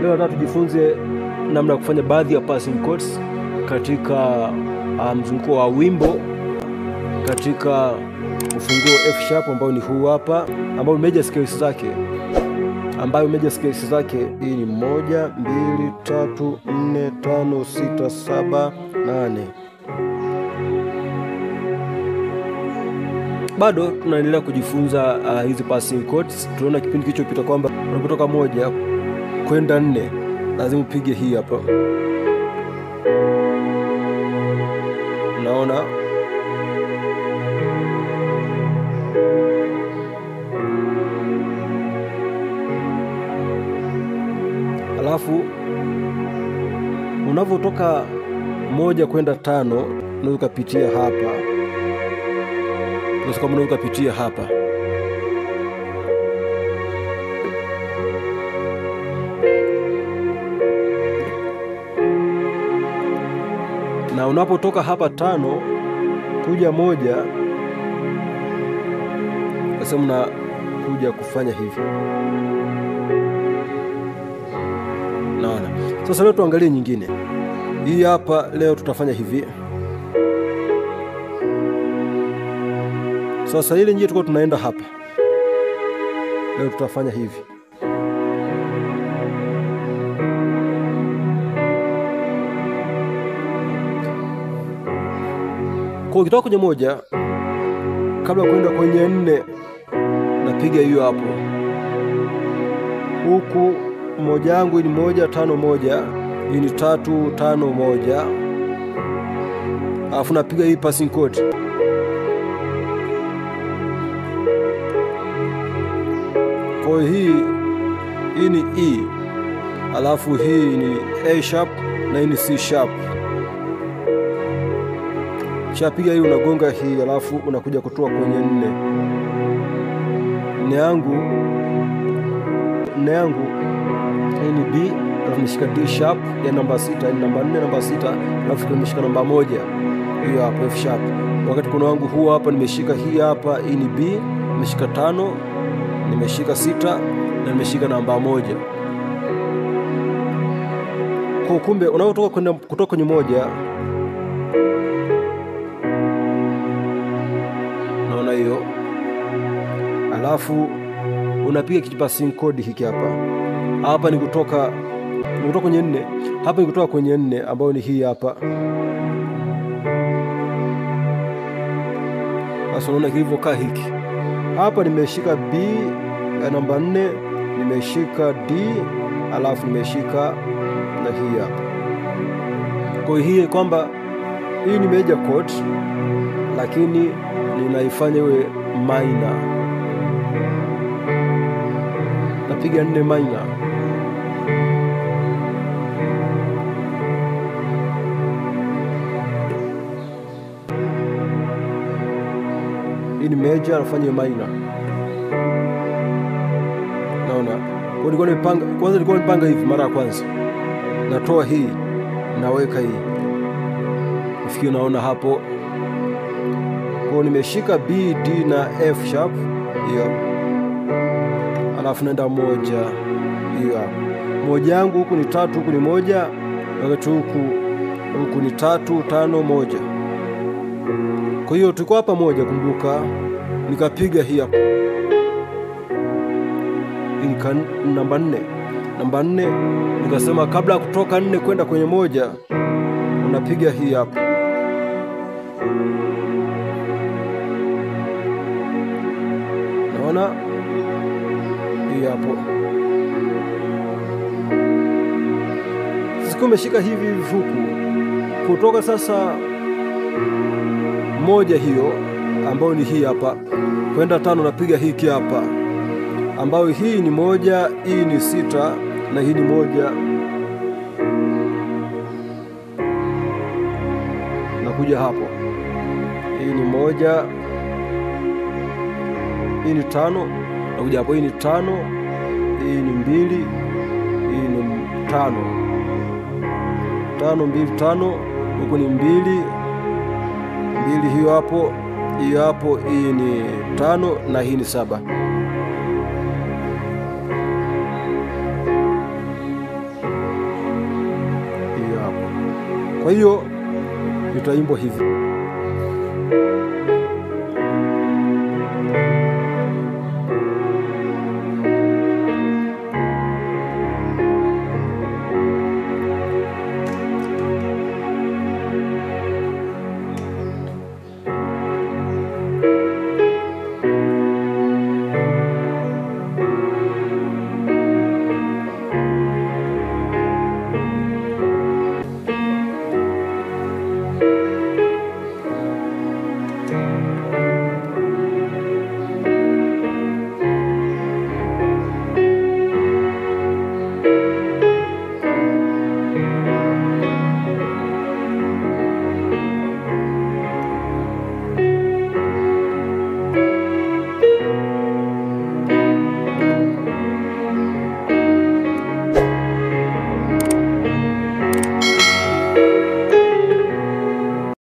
Leo nataka tujifunze namna ya kufanya baadhi ya passing chords katika mzunguko wa wimbo katika ufunguo F sharp ambao ni huu hapa, ambao major scales zake hii ni 1 2 3 4 5 6 7 8. Bado tunaendelea kujifunza hizi passing chords. Tunaona kipindi kilichopita kwamba unapotoka 1 kwenda 4 lazima upige hii hapa. Unaona? Alafu unavotoka 1 kwenda 5 unaweza kupitia hapa. Unaweza kupitia hapa. Na unapotoka hapa 5 kuja 1, sasa mnakuja kufanya hivi. Naona. Sasa leo tuangalie nyingine. Hii hapa leo tutafanya hivi. Sasa ile njia tulikuwa tunaenda hapa. Leo tutafanya hivi. Kwa ukitoka kwenye 1 kabla kwenda kwenye 4 napiga hiyo hapo. Huku moja yangu ni 1 5 1, hii ni 3 5 1. Alafu napiga hii passing chord. Kwa hii ni E. Alafu hii ni A sharp na hii ni C sharp. Kishapiga hii unagonga hii, alafu unakuja kutoa kwenye 4. Nne yangu hii ni B, alafu nimeshika D sharp ya namba 6, ni namba 4 namba 6, alafu nimeshika namba 1 hiyo hapo F sharp. Wakati mkono wangu huu hapa nimeshika hii hapa, hii ni B, nimeshika 5, nimeshika 6 na nimeshika namba 1. Kwa kumbe unapotoka kutoka kwenye 1, naona hiyo, alafu unapiga kipassing chord hiki hapa. Hapa ni kutoka kwenye 4, hapa ni kutoka kwenye 4 ambayo ni hii hapa. Sasa unaona kilivyokaa hiki. Hapa nimeshika B ya namba 4, nimeshika D, alafu nimeshika na hii hapa. Kwa hiyo kwamba hii ni major chord, lakini ninaifanya iwe minor. Napiga 4 minor. Hii ni major, nafanya minor. Naona. Nilikuwa nimepanga hivi mara ya kwanza. Natoa hii, naweka hii. Nafikiri unaona hapo. Kwa nimeshika B, D na F sharp hiyo. Alafu naenda 1 hiyo hapo. 1 yangu huku ni 3, huku ni 1, wakati huku ni 3 5 1. Kwa hiyo tulikuwa hapa 1, kumbuka, nikapiga hii hapo. Namba 4. Namba 4 nikasema kabla kutoka 4 kwenda kwenye 1 unapiga hii hapo. Naona hii hapo. Sasa umeshika hivi huku. Kutoka sasa 1 hiyo ambayo ni hii hapa kwenda 5 napiga hiki hapa, ambayo hii ni 1, hii ni 6 na hii ni 1. Nakuja hapo. Hii ni 1, hii ni 5, nakuja hapo. Hii ni 5, hii ni 2, hii ni 5. 5 2 5, huku ni 2 hiyo hapo. Hiyo hapo, hii ni 5 na hii ni 7. Kwa hiyo nitaimbwa hivi.